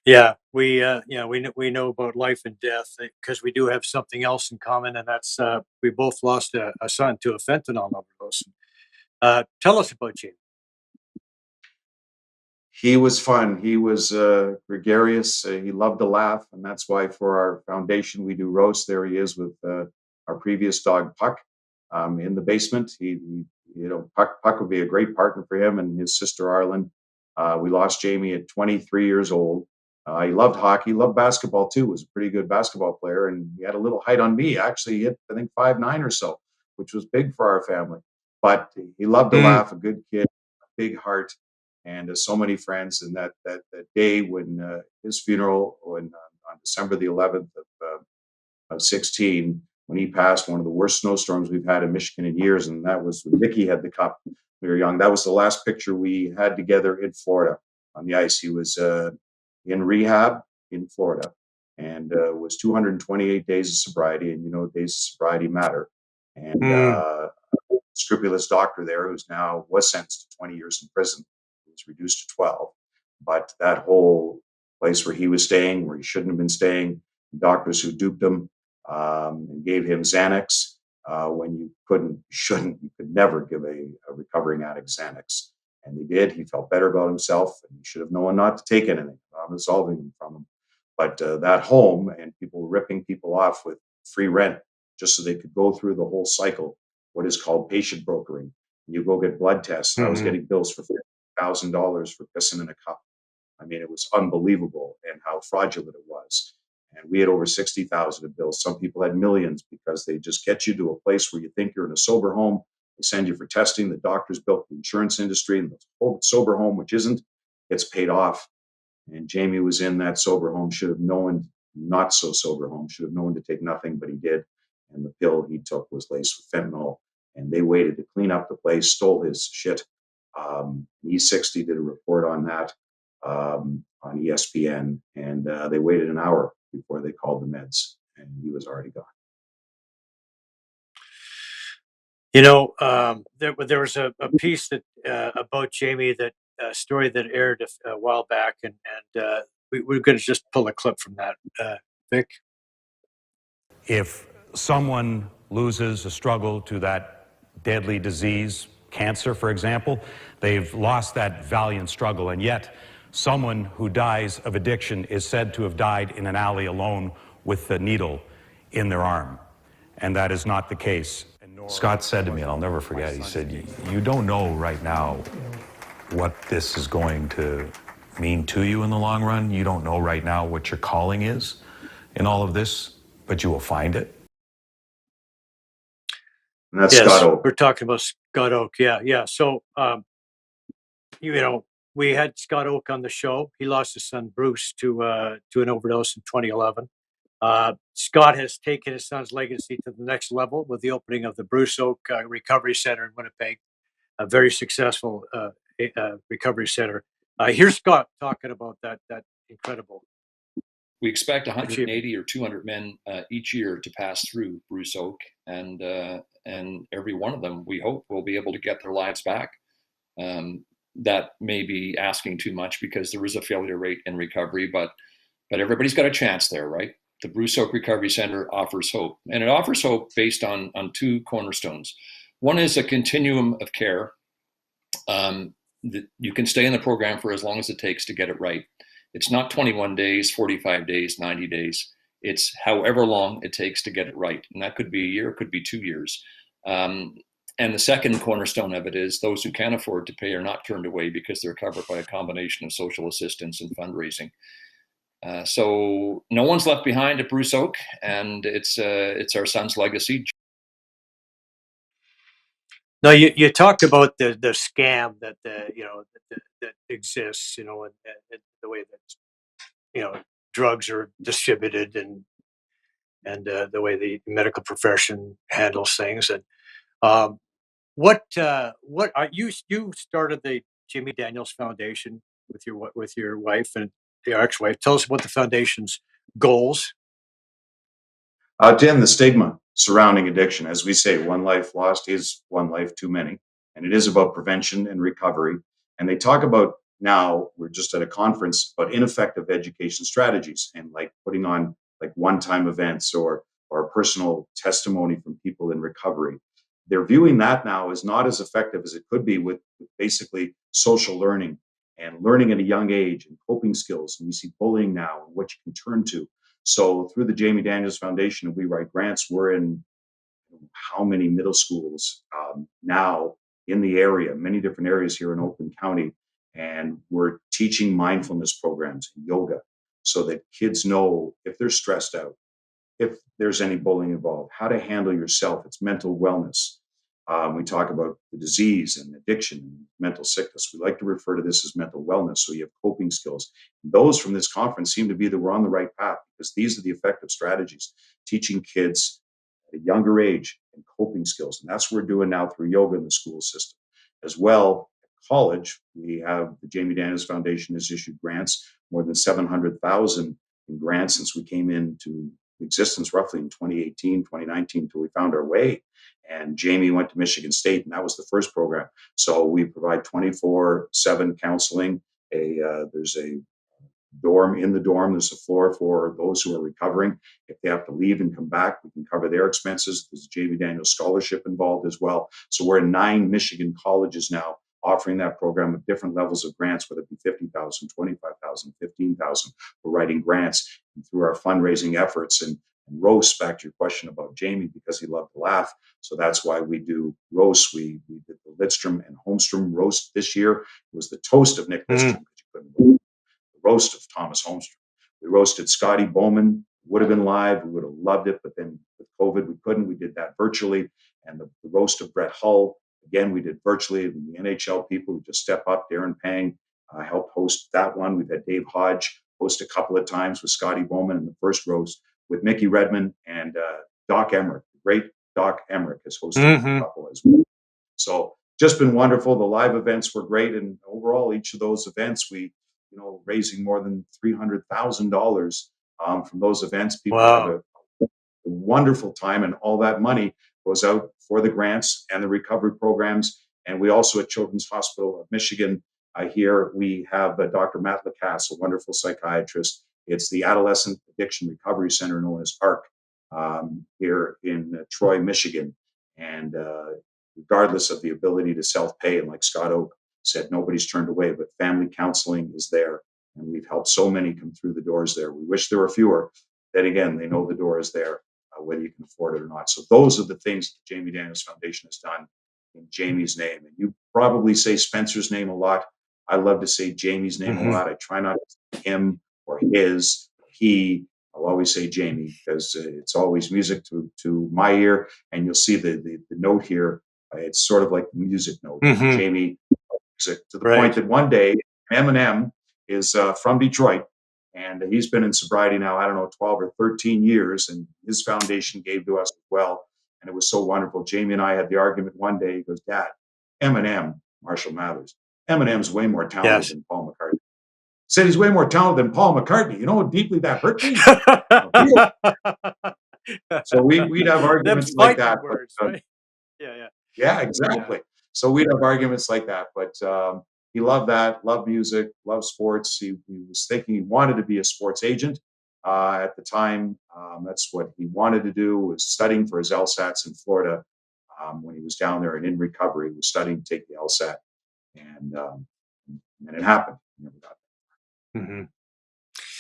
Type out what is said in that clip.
Yeah, we know about life and death because we do have something else in common, and that's we both lost a son to a fentanyl overdose. Tell us about Jamie. He was fun. He was gregarious. He loved to laugh, and that's why for our foundation we do roast. There he is with our previous dog Puck in the basement. Puck would be a great partner for him and his sister Arlen. We lost Jamie at 23 years old. He loved hockey, loved basketball too. Was a pretty good basketball player, and he had a little height on me. Actually, he hit I think 5'9" or so, which was big for our family. But he loved to Mm. laugh. A good kid, a big heart and so many friends. And that day when his funeral, on December the 11th of 16, when he passed, one of the worst snowstorms we've had in Michigan in years, and that was when Mickey had the cup. We were young. That was the last picture we had together in Florida on the ice. He was in rehab in Florida, and was 228 days of sobriety, and days of sobriety matter. And Mm. scrupulous doctor there who's now was sentenced to 20 years in prison. It was reduced to 12. But that whole place where he was staying, where he shouldn't have been staying, doctors who duped him and gave him Xanax when you could never give a recovering addict Xanax. And they did. He felt better about himself, and he should have known not to take anything. I'm absolving him from him. But that home and people ripping people off with free rent just so they could go through the whole cycle, what is called patient brokering. You go get blood tests, and I was Hmm. getting bills for $50,000 for pissing in a cup. I mean, it was unbelievable and how fraudulent it was. And we had over 60,000 of bills. Some people had millions because they just get you to a place where you think you're in a sober home. They send you for testing. The doctors built the insurance industry, and the whole sober home, which isn't, gets paid off. And Jamie was in that sober home, should have known, not so sober home, should have known to take nothing, but he did. And the pill he took was laced with fentanyl. And they waited to clean up the place, stole his shit. E60 did a report on that on ESPN, and they waited an hour before they called the meds, and he was already gone. There was a piece that about Jamie, that story that aired a while back, and we're going to just pull a clip from that. Vic. If someone loses a struggle to that deadly disease, cancer, for example, they've lost that valiant struggle, and yet someone who dies of addiction is said to have died in an alley alone with the needle in their arm. And that is not the case. Scott said to me, and I'll never forget, he said, you don't know right now what this is going to mean to you in the long run. You don't know right now what your calling is in all of this, but you will find it. And that's Yes, Scott Oak. we're talking about Scott Oak. Yeah, yeah. So, you know, we had Scott Oak on the show. He lost his son Bruce to an overdose in 2011. Scott has taken his son's legacy to the next level with the opening of the Bruce Oak Recovery Center in Winnipeg, a very successful recovery center. Here's Scott talking about that incredible. We expect achievement. 180 or 200 men each year to pass through Bruce Oak, and every one of them, we hope, will be able to get their lives back. That may be asking too much because there is a failure rate in recovery, but everybody's got a chance there, right? The Bruce Oak Recovery Center offers hope, and it offers hope based on two cornerstones. One is a continuum of care. You can stay in the program for as long as it takes to get it right. It's not 21 days, 45 days, 90 days. It's however long it takes to get it right. And that could be a year, it could be 2 years. And the second cornerstone of it is those who can't afford to pay are not turned away because they're covered by a combination of social assistance and fundraising. So no one's left behind at Bruce Oak, and it's our son's legacy. No, you talked about the scam that that exists, and the way that drugs are distributed, and the way the medical profession handles things. And um, what are you started the Jimmy Daniels Foundation with your wife and your ex-wife. Tell us about the foundation's goals. To end the stigma surrounding addiction, as we say, one life lost is one life too many. And it is about prevention and recovery. And they talk about, now we're just at a conference about ineffective education strategies and like putting on like one-time events or personal testimony from people in recovery. They're viewing that now as not as effective as it could be with basically social learning and learning at a young age and coping skills. And we see bullying now and what you can turn to. So through the Jamie Daniels Foundation and We Write Grants, we're in how many middle schools now in the area, many different areas here in Oakland County. And we're teaching mindfulness programs and yoga so that kids know if they're stressed out, if there's any bullying involved, how to handle yourself. It's mental wellness. We talk about the disease and addiction and mental sickness. We like to refer to this as mental wellness. So you have coping skills. Those from this conference seem to be that we're on the right path because these are the effective strategies, teaching kids at a younger age and coping skills. And that's what we're doing now through yoga in the school system. As well, at college, we have the Jamie Daniels Foundation has issued grants, more than 700,000 in grants since we came into existence roughly in 2018, 2019, until we found our way. And Jamie went to Michigan State, and that was the first program. So we provide 24/7 counseling. There's a dorm in the dorm. There's a floor for those who are recovering. If they have to leave and come back, we can cover their expenses. There's a Jamie Daniels scholarship involved as well. So we're in 9 Michigan colleges now offering that program with different levels of grants, whether it be 50,000, 25,000, 15,000. We're writing grants and through our fundraising efforts and roasts, back to your question about Jamie, because he loved to laugh. So that's why we do roasts. We did the Lidstrom and Holmstrom roast this year. It was the toast of Nick Lidstrom, because you couldn't believe the roast of Thomas Holmstrom. We roasted Scotty Bowman. Would have been live. We would have loved it, but then with COVID, we couldn't. We did that virtually. And the roast of Brett Hull, again, we did virtually. The NHL people who just step up, Darren Pang helped host that one. We've had Dave Hodge host a couple of times with Scotty Bowman in the first roast with Mickey Redmond and Doc Emmerich. The great Doc Emmerich has hosted a couple as well. So just been wonderful. The live events were great. And overall, each of those events, we, raising more than $300,000 from those events. People Wow. have a wonderful time, and all that money goes out for the grants and the recovery programs. And we also at Children's Hospital of Michigan here, we have Dr. Matt Lacasse, a wonderful psychiatrist. It's the Adolescent Addiction Recovery Center known as ARC here in Troy, Michigan. And regardless of the ability to self-pay, and like Scott Oak said, nobody's turned away, but family counseling is there. And we've helped so many come through the doors there. We wish there were fewer. Then again, they know the door is there, whether you can afford it or not. So those are the things that Jamie Daniels Foundation has done in Jamie's name. And you probably say Spencer's name a lot. I love to say Jamie's name a lot. I try not to say him or his, or he. I'll always say Jamie because it's always music to my ear. And you'll see the note here. It's sort of like the music note. Jamie, to the point that one day Eminem is from Detroit, and he's been in sobriety now, I don't know, 12 or 13 years, and his foundation gave to us as well. And it was so wonderful. Jamie and I had the argument one day. He goes, Dad, Eminem, Marshall Mathers, Eminem's way more talented than Paul McCartney. Said he's way more talented than Paul McCartney. You know how deeply that hurt me? So we'd have arguments like that. Words, but, right? Yeah. Yeah, exactly. So we'd have arguments like that. But he loved that, loved music, loved sports. He was thinking he wanted to be a sports agent at the time. That's what he wanted to do, was studying for his LSATs in Florida when he was down there and in recovery. He was studying to take the LSAT. And it happened. He never got there.